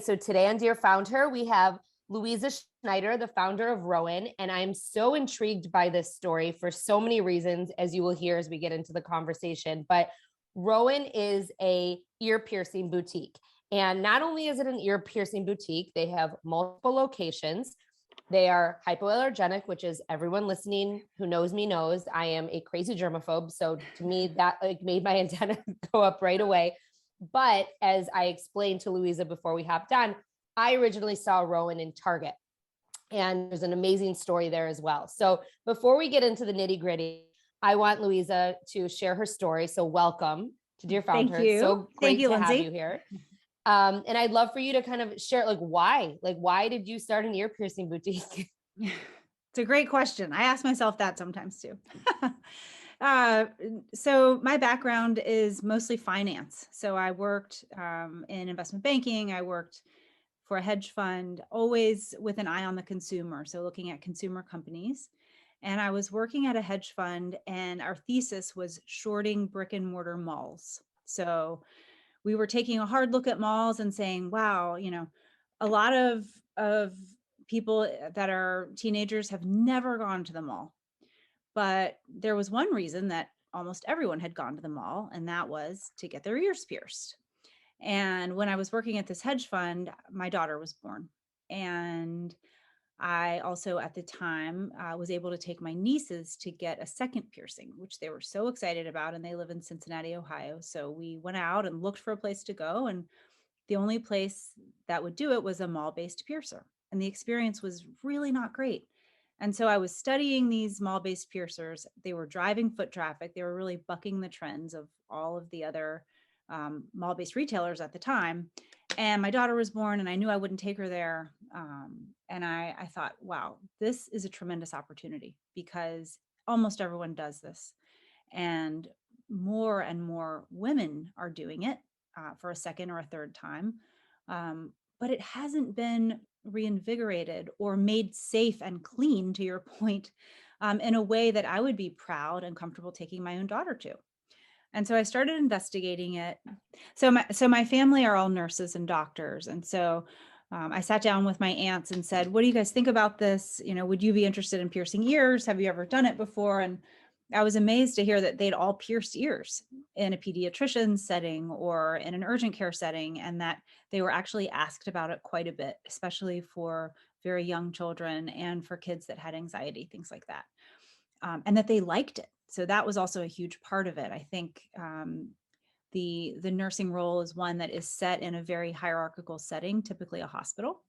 So today on Dear Found Her, we have Louisa Schneider, the founder of Rowan. And I'm so intrigued by this story for so many reasons, as you will hear as we get into the conversation. But Rowan is a ear piercing boutique. And not only is it an ear piercing boutique, they have multiple locations. They are hypoallergenic, which is everyone listening who knows me knows I am a crazy germaphobe. So to me, that like made my antenna go up right away. But as I explained to Louisa before we hopped on, I originally saw Rowan in Target. And there's an amazing story there as well. So before we get into the nitty gritty, I want Louisa to share her story. So welcome to Dear Found Her. It's so great to have you here. And I'd love for you to kind of share, why did you start an ear piercing boutique? It's a great question. I ask myself that sometimes too. So my background is mostly finance. So I worked in investment banking. I worked for a hedge fund, always with an eye on the consumer. So looking at consumer companies. And I was working at a hedge fund, and our thesis was shorting brick and mortar malls. So we were taking a hard look at malls and saying, wow, a lot of people that are teenagers have never gone to the mall. But there was one reason that almost everyone had gone to the mall, and that was to get their ears pierced. And when I was working at this hedge fund, my daughter was born. And I also, at the time, was able to take my nieces to get a second piercing, which they were so excited about. And they live in Cincinnati, Ohio. So we went out and looked for a place to go. And the only place that would do it was a mall-based piercer. And the experience was really not great. And so I was studying these mall-based piercers. They were driving foot traffic. They were really bucking the trends of all of the other mall-based retailers at the time. And my daughter was born, and I knew I wouldn't take her there. And I thought, wow, this is a tremendous opportunity, because almost everyone does this. And more women are doing it for a second or a third time. But it hasn't been reinvigorated or made safe and clean, to your point, in a way that I would be proud and comfortable taking my own daughter to. And so I started investigating it. So my family are all nurses and doctors. And so I sat down with my aunts and said, what do you guys think about this? Would you be interested in piercing ears? Have you ever done it before? And I was amazed to hear that they'd all pierced ears in a pediatrician setting or in an urgent care setting, and that they were actually asked about it quite a bit, especially for very young children and for kids that had anxiety, things like that, and that they liked it. So that was also a huge part of it. I think the nursing role is one that is set in a very hierarchical setting, typically a hospital.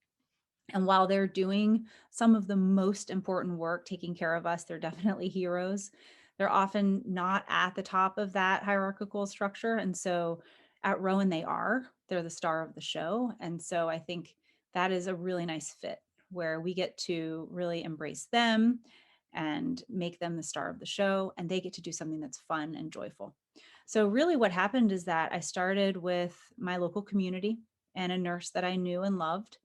And while they're doing some of the most important work, taking care of us, they're definitely heroes. They're often not at the top of that hierarchical structure. And so at Rowan, they're the star of the show. And so I think that is a really nice fit, where we get to really embrace them and make them the star of the show, and they get to do something that's fun and joyful. So really what happened is that I started with my local community and a nurse that I knew and loved,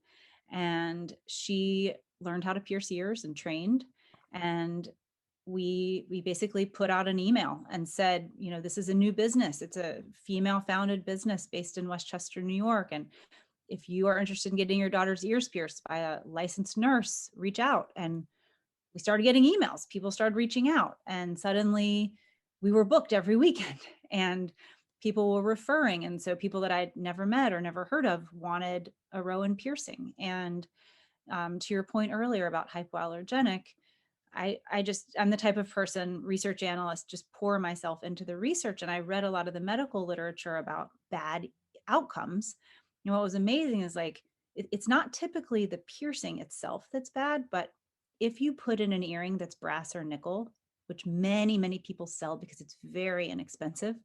and she learned how to pierce ears and trained. And we basically put out an email and said, this is a new business. It's a female founded business based in Westchester, New York. And if you are interested in getting your daughter's ears pierced by a licensed nurse, reach out. And we started getting emails. People started reaching out, and suddenly we were booked every weekend, and people were referring. And so people that I'd never met or never heard of wanted a Rowan piercing. And to your point earlier about hypoallergenic, I'm the type of person, research analyst, just pour myself into the research. And I read a lot of the medical literature about bad outcomes. What was amazing is it's not typically the piercing itself that's bad, but if you put in an earring that's brass or nickel, which many people sell because it's very inexpensive,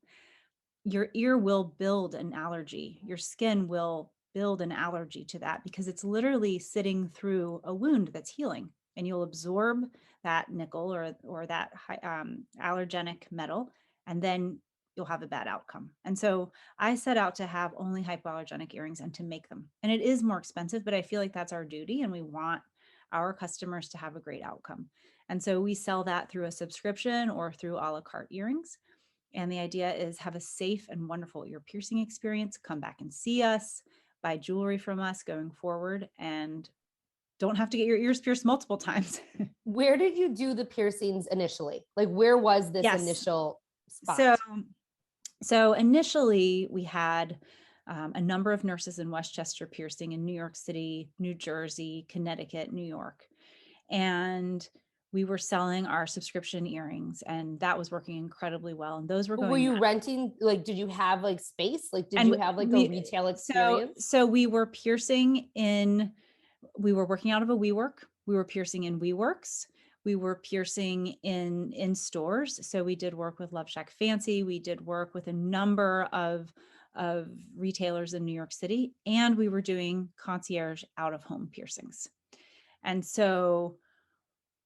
your ear will build an allergy. Your skin will build an allergy to that, because it's literally sitting through a wound that's healing, and you'll absorb that nickel or that allergenic metal, and then you'll have a bad outcome. And so I set out to have only hypoallergenic earrings and to make them. And it is more expensive, but I feel like that's our duty, and we want our customers to have a great outcome. And so we sell that through a subscription or through a la carte earrings. And the idea is have a safe and wonderful ear piercing experience. Come back and see us. buy jewelry from us going forward, and don't have to get your ears pierced multiple times. Where did you do the piercings initially? Like, where was this Yes. initial So, spot? so initially we had a number of nurses in Westchester piercing in New York City, New Jersey, Connecticut, New York. And we were selling our subscription earrings, and that was working incredibly well. And those were But were going you national. renting? Like, did you have like space? Like, did And you have like a we, retail so, experience? so we were piercing in, we were working out of a WeWork. We were piercing in WeWorks. We were piercing in stores. So we did work with Love Shack Fancy. We did work with a number of retailers in New York City, and we were doing concierge out of home piercings. And so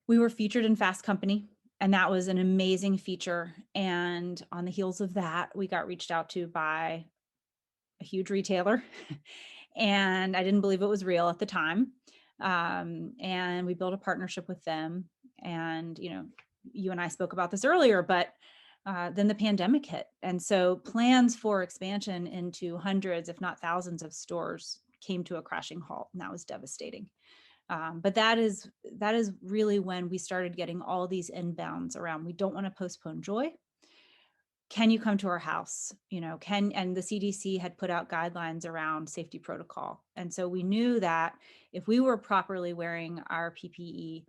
we were featured in Fast Company, and that was an amazing feature. And on the heels of that, we got reached out to by a huge retailer, and I didn't believe it was real at the time. And we built a partnership with them. And, you and I spoke about this earlier, but then the pandemic hit. And so plans for expansion into hundreds, if not thousands of stores came to a crashing halt, and that was devastating. But that is really when we started getting all these inbounds around, we don't want to postpone joy. Can you come to our house? And the CDC had put out guidelines around safety protocol. And so we knew that if we were properly wearing our PPE,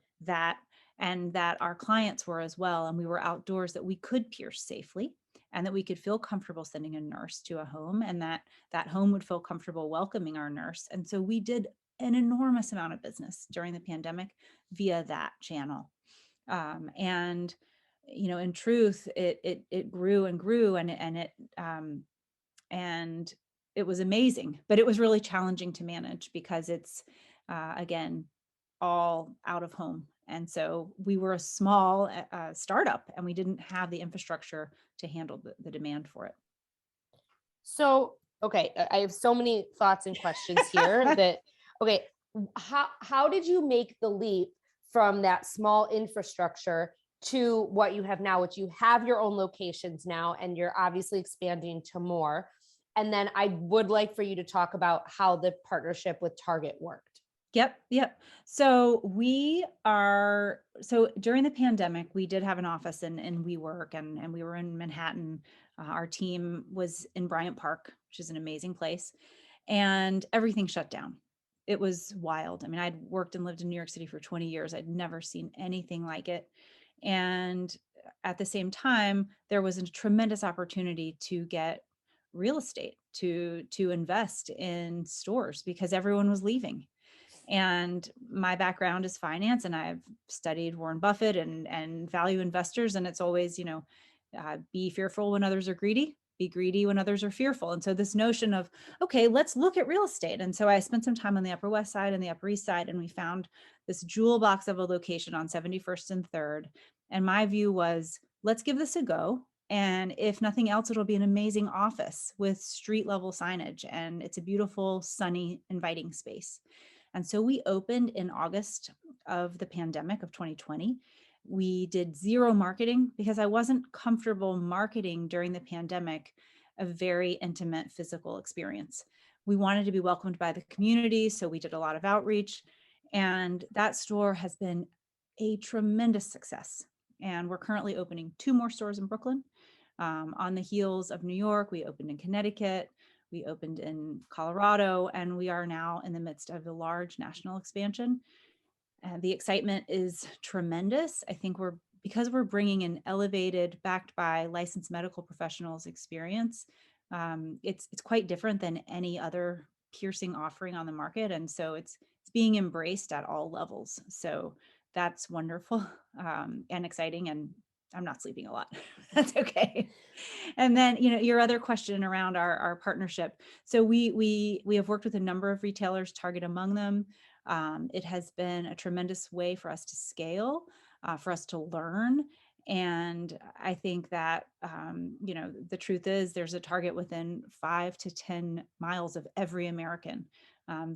and that our clients were as well, and we were outdoors, that we could pierce safely, and that we could feel comfortable sending a nurse to a home, and that home would feel comfortable welcoming our nurse. And so we did an enormous amount of business during the pandemic via that channel. And in truth, it grew and grew, and it was amazing, but it was really challenging to manage because it's again all out of home. And so we were a small startup, and we didn't have the infrastructure to handle the demand for it. So, okay, I have so many thoughts and questions here that, okay, how did you make the leap from that small infrastructure to what you have now, which you have your own locations now, and you're obviously expanding to more? And then I would like for you to talk about how the partnership with Target worked. Yep. So during the pandemic, we did have an office in WeWork, and we were in Manhattan. Our team was in Bryant Park, which is an amazing place, and everything shut down. It was wild. I mean, I'd worked and lived in New York City for 20 years. I'd never seen anything like it. And at the same time, there was a tremendous opportunity to get real estate, to invest in stores, because everyone was leaving. And my background is finance, and I've studied Warren Buffett and value investors. And it's always, be fearful when others are greedy, be greedy when others are fearful. And so this notion of, okay, let's look at real estate. And so I spent some time on the Upper West Side and the Upper East Side, and we found this jewel box of a location on 71st and 3rd. And my view was, let's give this a go. And if nothing else, it'll be an amazing office with street level signage. And it's a beautiful, sunny, inviting space. And so we opened in August of the pandemic of 2020. We did zero marketing because I wasn't comfortable marketing during the pandemic a very intimate physical experience. We wanted to be welcomed by the community, so we did a lot of outreach. And that store has been a tremendous success. And we're currently opening 2 more stores in Brooklyn. On the heels of New York, we opened in Connecticut. We opened in Colorado, and we are now in the midst of a large national expansion. And the excitement is tremendous. I think because we're bringing an elevated, backed by licensed medical professionals experience, it's quite different than any other piercing offering on the market. And so it's being embraced at all levels. So that's wonderful and exciting. And I'm not sleeping a lot. That's okay. And then, your other question around our partnership. So we have worked with a number of retailers, Target among them. It has been a tremendous way for us to scale, for us to learn. And I think that, the truth is there's a Target within 5 to 10 miles of every American.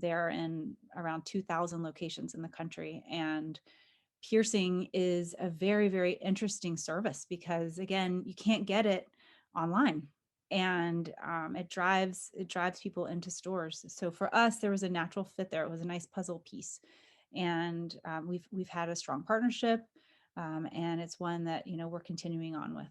They're in around 2,000 locations in the country. And piercing is a very, very interesting service because, again, you can't get it online. and it drives people into stores. So for us, there was a natural fit there. It was a nice puzzle piece, and we've had a strong partnership, and it's one that we're continuing on with.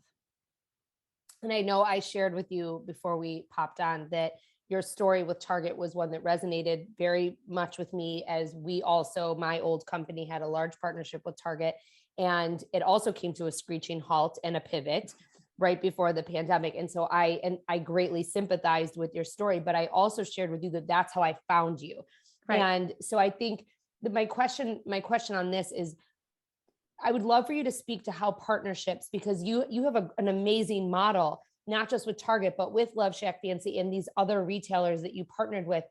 And I know I shared with you before we popped on that your story with Target was one that resonated very much with me, as we also, my old company had a large partnership with Target, and it also came to a screeching halt and a pivot right before the pandemic. And so I greatly sympathized with your story, but I also shared with you that that's how I found you. Right. And so I think that my question on this is, I would love for you to speak to how partnerships, because you have an amazing model, not just with Target, but with Love Shack Fancy and these other retailers that you partnered with,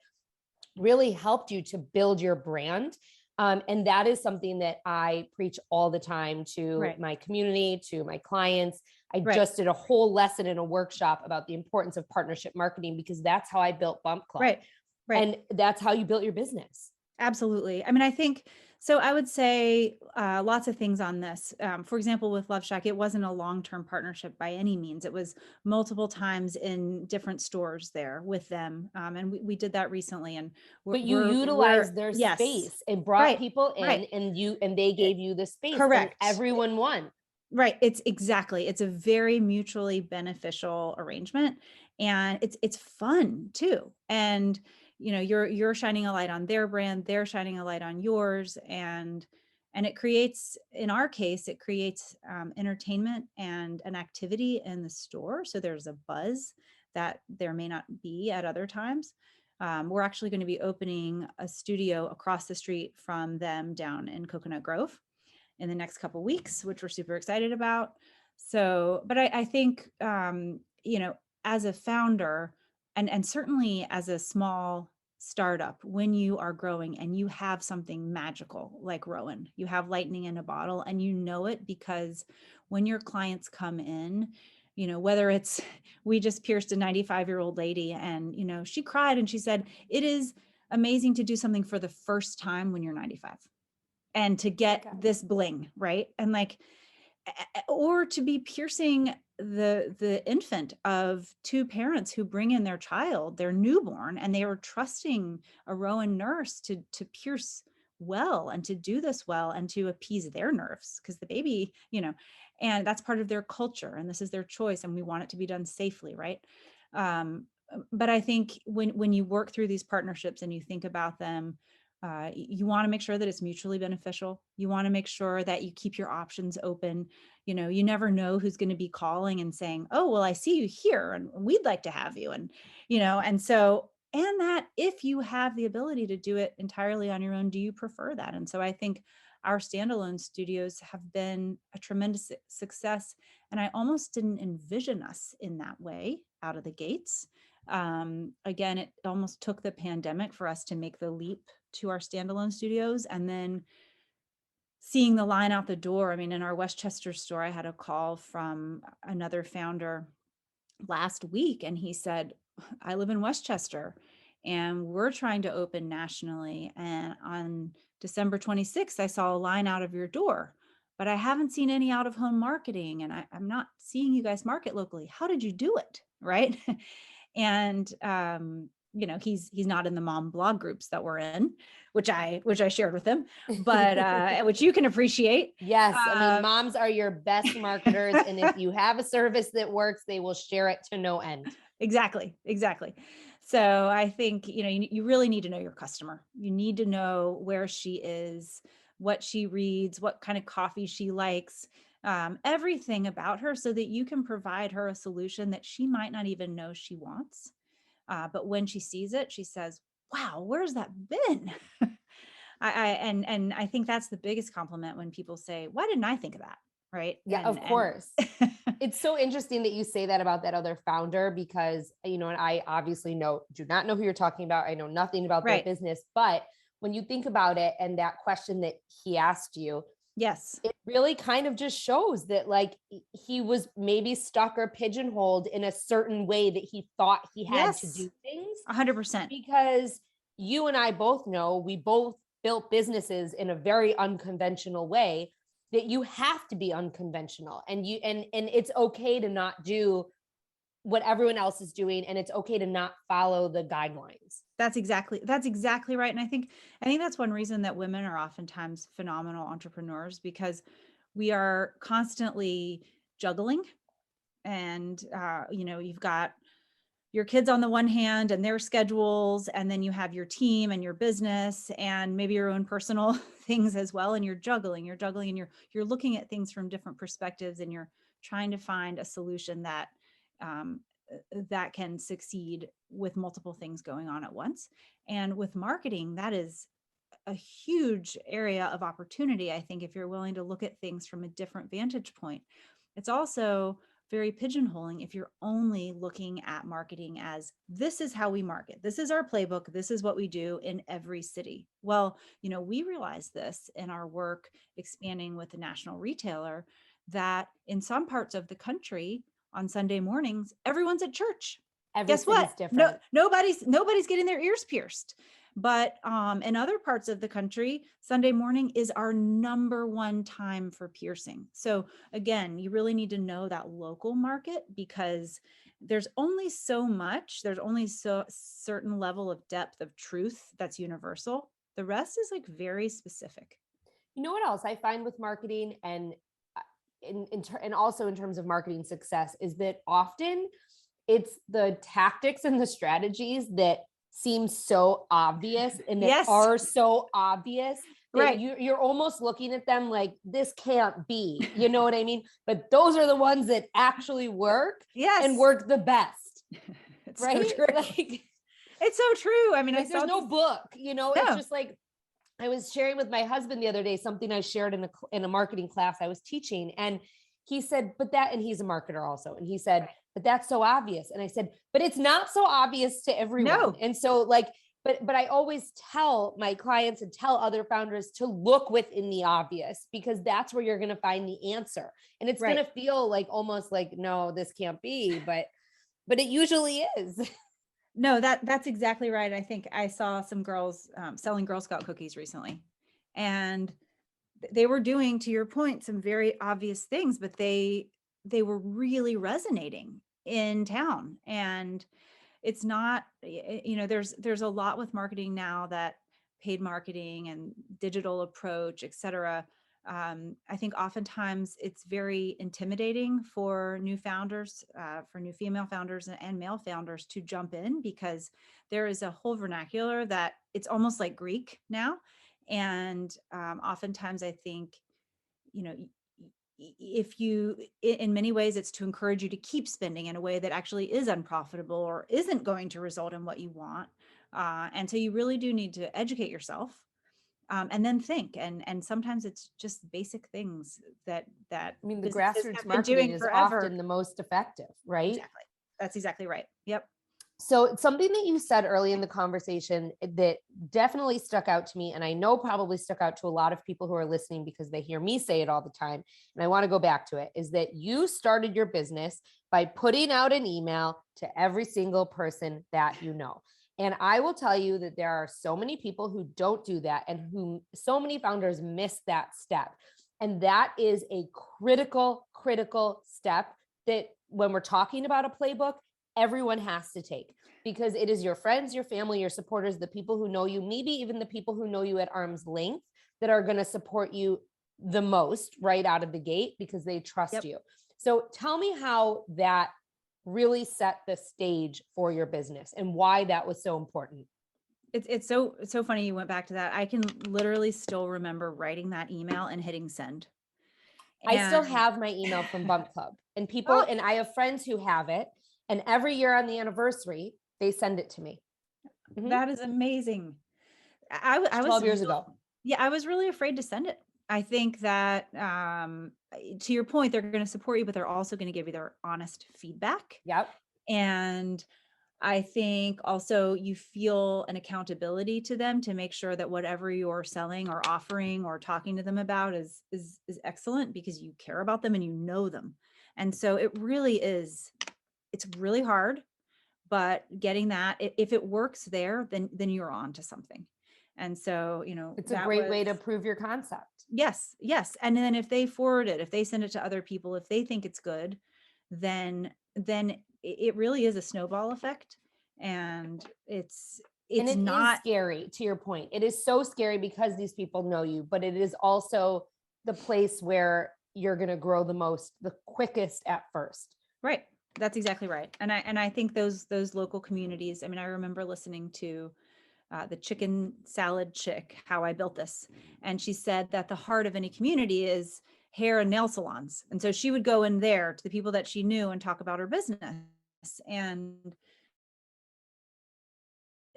really helped you to build your brand. And that is something that I preach all the time to Right. my community, to my clients. I Right. just did a whole lesson in a workshop about the importance of partnership marketing, because that's how I built Bump Club. Right. Right. And that's how you built your business. Absolutely. I mean, I think so. I would say lots of things on this. For example, with Love Shack, it wasn't a long-term partnership by any means. It was multiple times in different stores there with them, and we did that recently. And But you utilized their yes, space and brought right, people in, right, and they gave you the space, and correct. everyone won. Right. It's a very mutually beneficial arrangement, and it's fun too. And you're shining a light on their brand, they're shining a light on yours, and it creates, in our case, it creates entertainment and an activity in the store. So there's a buzz that there may not be at other times. We're actually going to be opening a studio across the street from them down in Coconut Grove in the next couple of weeks, which we're super excited about. So, but I think, as a founder, and certainly as a small startup, when you are growing and you have something magical like Rowan, you have lightning in a bottle, and it because when your clients come in, whether it's, we just pierced a 95-year-old lady, and, she cried and she said, it is amazing to do something for the first time when you're 95 and to get this bling, right? And like, or to be piercing the infant of two parents who bring in their child, their newborn, and they are trusting a Rowan nurse to pierce well and to do this well and to appease their nerves, because the baby, and that's part of their culture, and this is their choice, and we want it to be done safely, right? But I think when you work through these partnerships and you think about them, you want to make sure that it's mutually beneficial. You want to make sure that you keep your options open. You never know who's going to be calling and saying, oh, well, I see you here and we'd like to have you. And, and that if you have the ability to do it entirely on your own, do you prefer that? And so I think our standalone studios have been a tremendous success. And I almost didn't envision us in that way out of the gates. Again, it almost took the pandemic for us to make the leap to our standalone studios, and then seeing the line out the door. I mean, in our Westchester store, I had a call from another founder last week, and he said, I live in Westchester and we're trying to open nationally. And on December 26th, I saw a line out of your door, but I haven't seen any out of home marketing, and I'm not seeing you guys market locally. How did you do it? Right. And, he's not in the mom blog groups that we're in, which I shared with him, but which you can appreciate. Yes. I mean, moms are your best marketers. And if you have a service that works, they will share it to no end. Exactly. So I think, you really need to know your customer. You need to know where she is, what she reads, what kind of coffee she likes, everything about her, so that you can provide her a solution that she might not even know she wants. But when she sees it, she says, wow, where's that been? I think that's the biggest compliment when people say, why didn't I think of that? Right. Yeah, of course. It's so interesting that you say that about that other founder, because, and I obviously do not know who you're talking about. I know nothing about their business, but when you think about it, and that question that he asked you, yes, it really kind of just shows that, like, he was maybe stuck or pigeonholed in a certain way that he thought he had to do things. 100%. Because you and I both know, we both built businesses in a very unconventional way, that you have to be unconventional, and it's okay to not do what everyone else is doing, and it's okay to not follow the guidelines. That's exactly right. And I think that's one reason that women are oftentimes phenomenal entrepreneurs, because we are constantly juggling. And you've got your kids on the one hand and their schedules, and then you have your team and your business and maybe your own personal things as well. And you're juggling and you're looking at things from different perspectives, and you're trying to find a solution that that can succeed with multiple things going on at once. And with marketing, that is a huge area of opportunity, I think, if you're willing to look at things from a different vantage point. It's also very pigeonholing if you're only looking at marketing as, this is how we market, this is our playbook, this is what we do in every city. Well, we realize this in our work expanding with a national retailer, that in some parts of the country on Sunday mornings, everyone's at church. Guess what? Different. Nobody's getting their ears pierced. But in other parts of the country, Sunday morning is our number one time for piercing. So again, you really need to know that local market, because there's only so much, there's only so certain level of depth of truth that's universal. The rest is like very specific. You know what else I find with marketing, and and also in terms of marketing success, is that often it's the tactics and the strategies that seem so obvious and that are so obvious that right. You're almost looking at them like, this can't be, you know what I mean? But those are the ones that actually work and work the best. It's right? So true. Like, it's so true. I mean, like, there's no book, it's just like, I was sharing with my husband the other day, something I shared in a marketing class I was teaching. And he said, and he's a marketer also. And he said, but that's so obvious. And I said, but it's not so obvious to everyone. No. And so like, but I always tell my clients and tell other founders to look within the obvious, because that's where you're going to find the answer. And it's going to feel like almost like, no, this can't be, but it usually is. No, that's exactly right. I think I saw some girls selling Girl Scout cookies recently, and they were doing, to your point, some very obvious things, but they were really resonating in town. And it's not, there's a lot with marketing now, that paid marketing and digital approach, et cetera. I think oftentimes it's very intimidating for new founders, for new female founders and male founders to jump in, because there is a whole vernacular that it's almost like Greek now. And oftentimes I think, if you, in many ways, it's to encourage you to keep spending in a way that actually is unprofitable or isn't going to result in what you want. And so you really do need to educate yourself. And then think, and sometimes it's just basic things that I mean, the grassroots marketing is often the most effective, right? Exactly. That's exactly right. Yep. So something that you said early in the conversation that definitely stuck out to me, and I know probably stuck out to a lot of people who are listening because they hear me say it all the time, and I want to go back to it, is that you started your business by putting out an email to every single person that you know. And I will tell you that there are so many people who don't do that, and who so many founders miss that step. And that is a critical step that when we're talking about a playbook, everyone has to take, because it is your friends, your family, your supporters, the people who know you, maybe even the people who know you at arm's length, that are going to support you the most right out of the gate, because they trust you. So tell me how that really set the stage for your business and why that was so important. It's so funny you went back to that. I can literally still remember writing that email and hitting send. And I still have my email from Bump Club, and people, and I have friends who have it, and every year on the anniversary, they send it to me. Mm-hmm. That is amazing. I was 12 years ago. Yeah, I was really afraid to send it. I think that to your point, they're going to support you, but they're also going to give you their honest feedback. Yep. And I think also you feel an accountability to them to make sure that whatever you're selling or offering or talking to them about is excellent, because you care about them and you know them. And so it really is, it's really hard, but getting that, if it works there, then you're on to something. And so, it's a great way to prove your concept. Yes. And then if they forward it, if they send it to other people, if they think it's good, then then it really is a snowball effect. And And it's it is not scary, to your point. It is so scary because these people know you, but it is also the place where you're going to grow the most, the quickest at first. right. That's exactly right. And I think those local communities, I mean, I remember listening to the chicken salad chick, How I Built This. And she said that the heart of any community is hair and nail salons. And so she would go in there to the people that she knew and talk about her business. And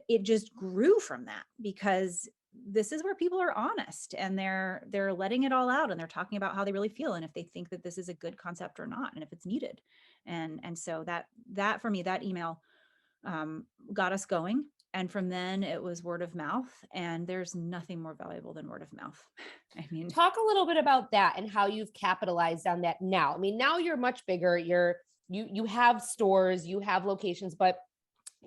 it just grew from that, because this is where people are honest and they're letting it all out, and they're talking about how they really feel and if they think that this is a good concept or not, and if it's needed. And so that for me, that email got us going. And from then it was word of mouth, and there's nothing more valuable than word of mouth. I mean, talk a little bit about that and how you've capitalized on that now. I mean, now you're much bigger. You have stores, you have locations, but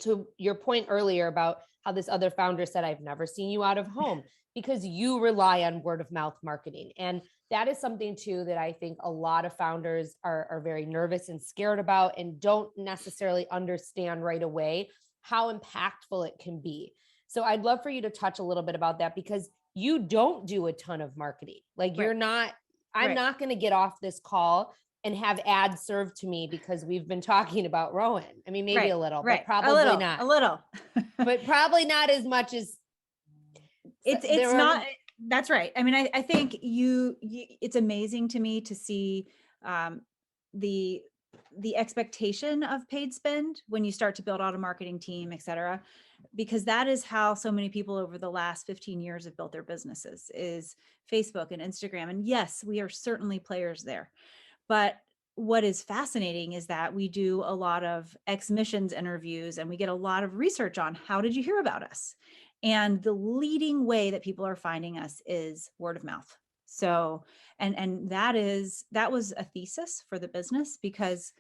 to your point earlier about how this other founder said, I've never seen you out of home, because you rely on word of mouth marketing. And that is something too that I think a lot of founders are very nervous and scared about, and don't necessarily understand right away how impactful it can be. So I'd love for you to touch a little bit about that, because you don't do a ton of marketing. Like right, I'm right. not going to get off this call and have ads served to me because we've been talking about Rowan. I mean, maybe Right, a little, but right. probably not. A little. But probably not as much as It's there are. not, that's right. I mean, I think it's amazing to me to see um, the expectation of paid spend when you start to build out a marketing team, et cetera, because that is how so many people over the last 15 years have built their businesses, is Facebook and Instagram. And yes, we are certainly players there. But what is fascinating is that we do a lot of ex-missions interviews, and we get a lot of research on how did you hear about us? And the leading way that people are finding us is word of mouth. So, and that was a thesis for the business, because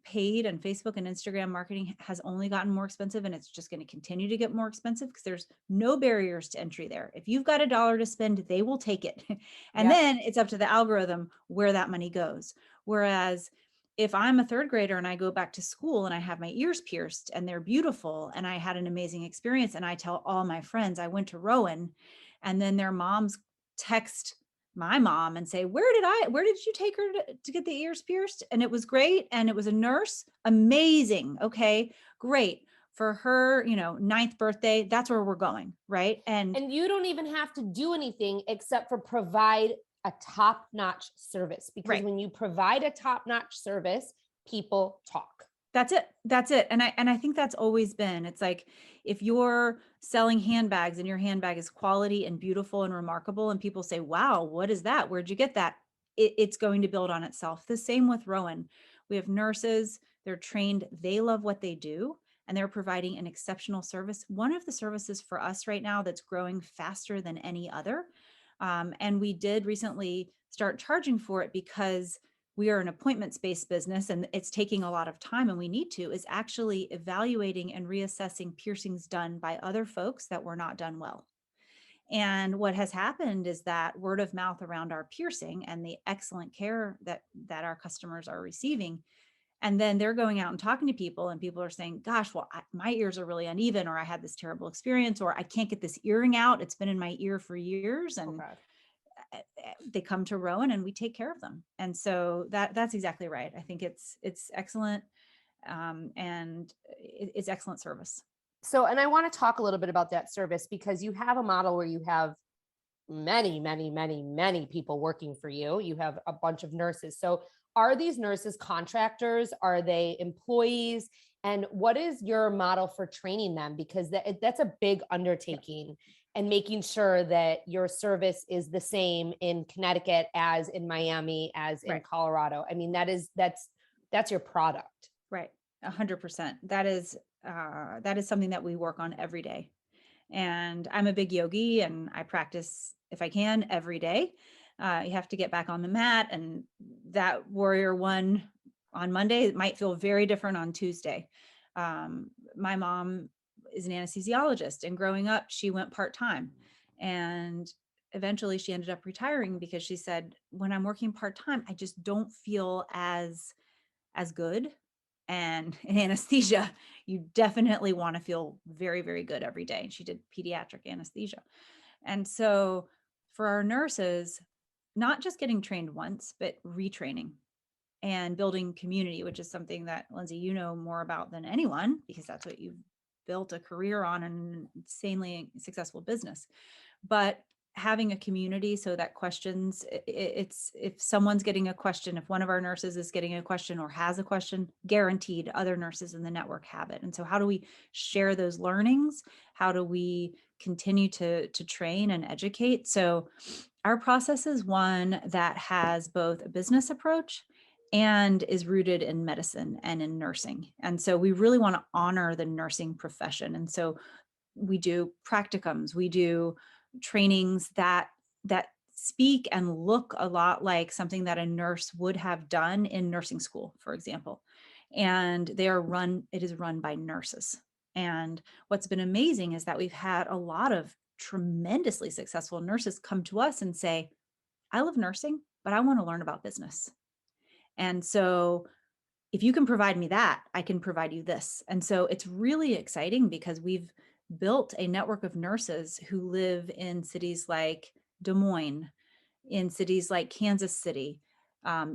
paid and Facebook and Instagram marketing has only gotten more expensive, and it's just going to continue to get more expensive because there's no barriers to entry there. If you've got $1 to spend, they will take it. And Yep. then it's up to the algorithm where that money goes. Whereas if I'm a third grader and I go back to school and I have my ears pierced and they're beautiful and I had an amazing experience, and I tell all my friends I went to Rowan, and then their moms text my mom and say, where did you take her to get the ears pierced? And it was great. And it was a nurse. Amazing. Okay, great. For her, ninth birthday, that's where we're going. Right. And you don't even have to do anything except for provide a top-notch service, because right. when you provide a top-notch service, people talk. That's it. That's it. And I think that's always been, it's like, if you're selling handbags and your handbag is quality and beautiful and remarkable, and people say, wow, what is that? Where'd you get that? It's going to build on itself. The same with Rowan. We have nurses, they're trained, they love what they do, and they're providing an exceptional service. One of the services for us right now that's growing faster than any other. And we did recently start charging for it because we are an appointments-based business and it's taking a lot of time, and we need to, is actually evaluating and reassessing piercings done by other folks that were not done well. And what has happened is that word of mouth around our piercing and the excellent care that our customers are receiving. And then they're going out and talking to people, and people are saying, gosh, well, my ears are really uneven, or I had this terrible experience, or I can't get this earring out. It's been in my ear for years. And Okay. they come to Rowan and we take care of them. And so that's exactly right. I think it's excellent. And it's excellent service. So, and I want to talk a little bit about that service, because you have a model where you have many, many, many, many people working for you. You have a bunch of nurses. So are these nurses contractors? Are they employees? And what is your model for training them? Because that's a big undertaking, and making sure that your service is the same in Connecticut as in Miami, as in Right. Colorado. I mean, that's your product. Right. 100%. That is something that we work on every day. And I'm a big yogi, and I practice, if I can, every day. You have to get back on the mat, and that warrior one on Monday might feel very different on Tuesday. My mom is an anesthesiologist, and growing up, she went part-time, and eventually she ended up retiring because she said, when I'm working part-time, I just don't feel as good And in anesthesia, you definitely want to feel very, very good every day. And she did pediatric anesthesia. And so for our nurses, not just getting trained once, but retraining and building community, which is something that, Lindsay, you know more about than anyone, because that's what you've built a career on, an insanely successful business. But having a community so that questions, it's if someone's getting a question, if one of our nurses is getting a question or has a question, guaranteed other nurses in the network have it. And so how do we share those learnings? How do we continue to train and educate? So our process is one that has both a business approach and is rooted in medicine and in nursing. And so we really want to honor the nursing profession. And so we do practicums, we do trainings that speak and look a lot like something that a nurse would have done in nursing school, for example. And it is run by nurses. And what's been amazing is that we've had a lot of tremendously successful nurses come to us and say, I love nursing, but I want to learn about business. And so if you can provide me that, I can provide you this. And so it's really exciting because we've built a network of nurses who live in cities like Des Moines, in cities like Kansas City,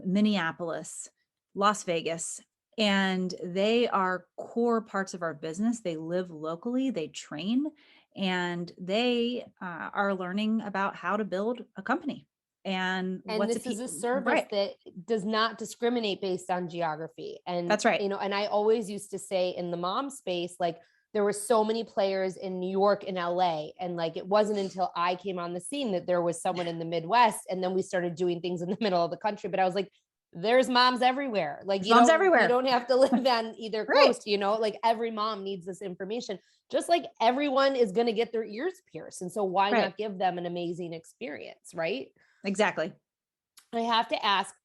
Minneapolis, Las Vegas, and they are core parts of our business. They live locally, they train, and they are learning about how to build a company. And this is a service right. that does not discriminate based on geography. And That's right. And I always used to say in the mom space, like there were so many players in New York and LA. And like, it wasn't until I came on the scene that there was someone in the Midwest. And then we started doing things in the middle of the country. But I was like, there's moms everywhere. Like moms everywhere. You don't have to live on either right. coast, like every mom needs this information, just like everyone is going to get their ears pierced. And so why not give them an amazing experience? Right. Exactly. I have to ask,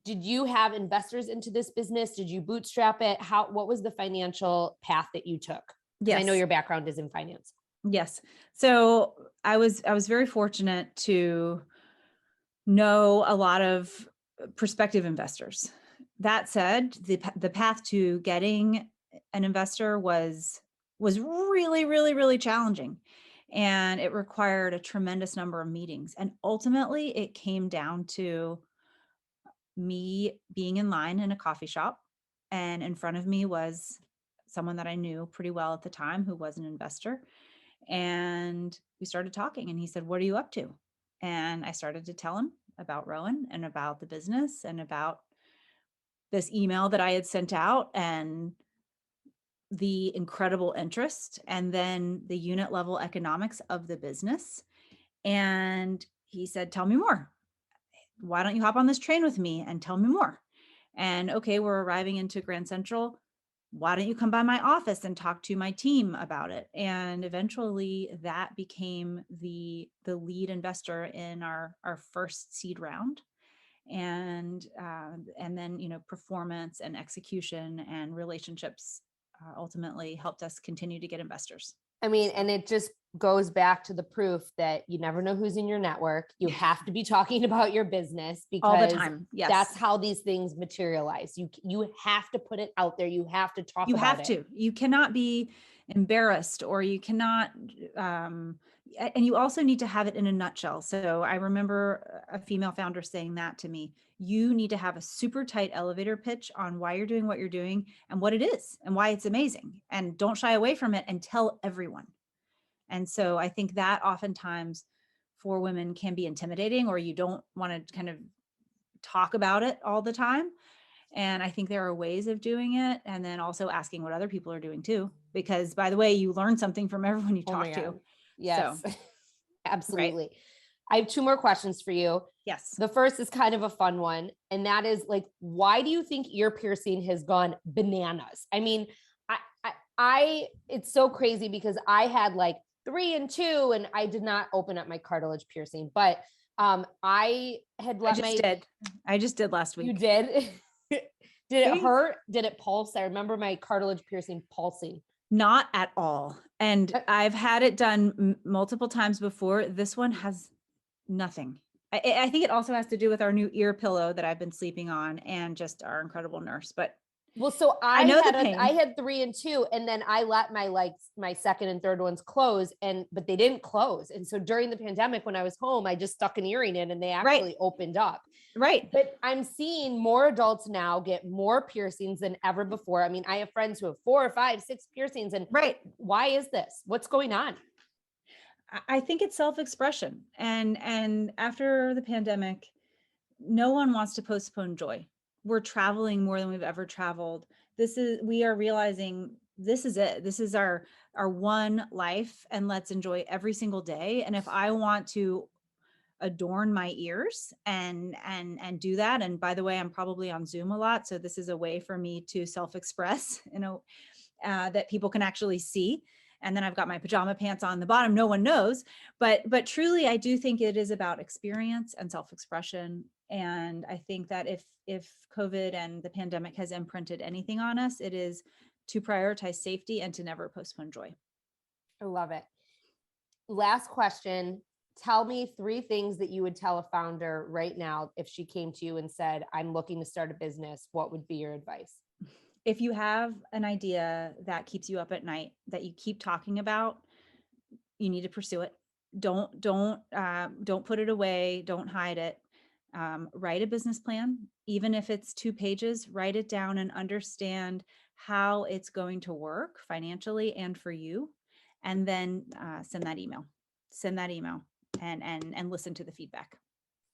did you have investors into this business? Did you bootstrap it? What was the financial path that you took? Yes. I know your background is in finance. Yes. So I was very fortunate to know a lot of prospective investors. That said, the path to getting an investor was really, really, really challenging. And it required a tremendous number of meetings. And ultimately it came down to me being in line in a coffee shop, and in front of me was someone that I knew pretty well at the time who was an investor. And we started talking, and he said, "What are you up to?" And I started to tell him about Rowan and about the business and about this email that I had sent out and the incredible interest, and then the unit level economics of the business. And he said, "Tell me more. Why don't you hop on this train with me and tell me more?" And okay, we're arriving into Grand Central. Why don't you come by my office and talk to my team about it? And eventually that became the lead investor in our first seed round. And then, performance and execution and relationships ultimately helped us continue to get investors. I mean, and it just goes back to the proof that you never know who's in your network. You have to be talking about your business because all the time. Yes. That's how these things materialize. You have to put it out there. You have to talk about it. You cannot be embarrassed, or you cannot, and you also need to have it in a nutshell. So I remember a female founder saying that to me: you need to have a super tight elevator pitch on why you're doing what you're doing and what it is and why it's amazing, and don't shy away from it and tell everyone. And so I think that oftentimes for women can be intimidating, or you don't want to kind of talk about it all the time. And I think there are ways of doing it. And then also asking what other people are doing too, because by the way, you learn something from everyone you talk to. Yes, so, absolutely. Right. I have two more questions for you. Yes. The first is kind of a fun one. And that is like, why do you think ear piercing has gone bananas? I mean, it's so crazy because I had like 3 and 2 and I did not open up my cartilage piercing, but I just did last week. You did? Did it hurt? Did it pulse? I remember my cartilage piercing pulsing. Not at all. And I've had it done multiple times before. This one has nothing. I think it also has to do with our new ear pillow that I've been sleeping on and just our incredible nurse. But Well, so I know the pain. I had 3 and 2, and then I let my second and third ones close, but they didn't close. And so during the pandemic, when I was home, I just stuck an earring in and they actually opened up. Right. But I'm seeing more adults now get more piercings than ever before. I mean, I have friends who have 4, 5, 6 piercings, and why is this? What's going on? I think it's self-expression. And after the pandemic, no one wants to postpone joy. We're traveling more than we've ever traveled. We are realizing this is it. This is our one life, and let's enjoy every single day. And if I want to adorn my ears and do that, and by the way, I'm probably on Zoom a lot, so this is a way for me to self-express, that people can actually see. And then I've got my pajama pants on the bottom. No one knows, but truly, I do think it is about experience and self-expression. And I think that if COVID and the pandemic has imprinted anything on us, it is to prioritize safety and to never postpone joy. I love it. Last question. Tell me 3 things that you would tell a founder right now if she came to you and said, I'm looking to start a business. What would be your advice? If you have an idea that keeps you up at night, that you keep talking about, you need to pursue it. Don't put it away. Don't hide it. Write a business plan, even if it's 2 pages. Write it down and understand how it's going to work financially and for you, and then send that email. And listen to the feedback.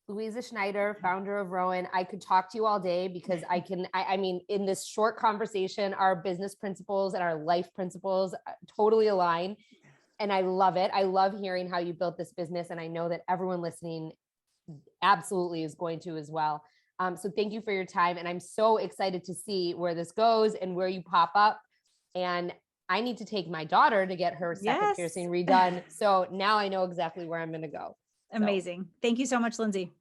Louisa Schneider, founder of Rowan. I could talk to you all day because I mean, in this short conversation, our business principles and our life principles totally align. And I love it. I love hearing how you built this business. And I know that everyone listening absolutely is going to as well. So thank you for your time. And I'm so excited to see where this goes and where you pop up. And I need to take my daughter to get her second piercing redone. So now I know exactly where I'm going to go. Amazing. Thank you so much, Lindsay.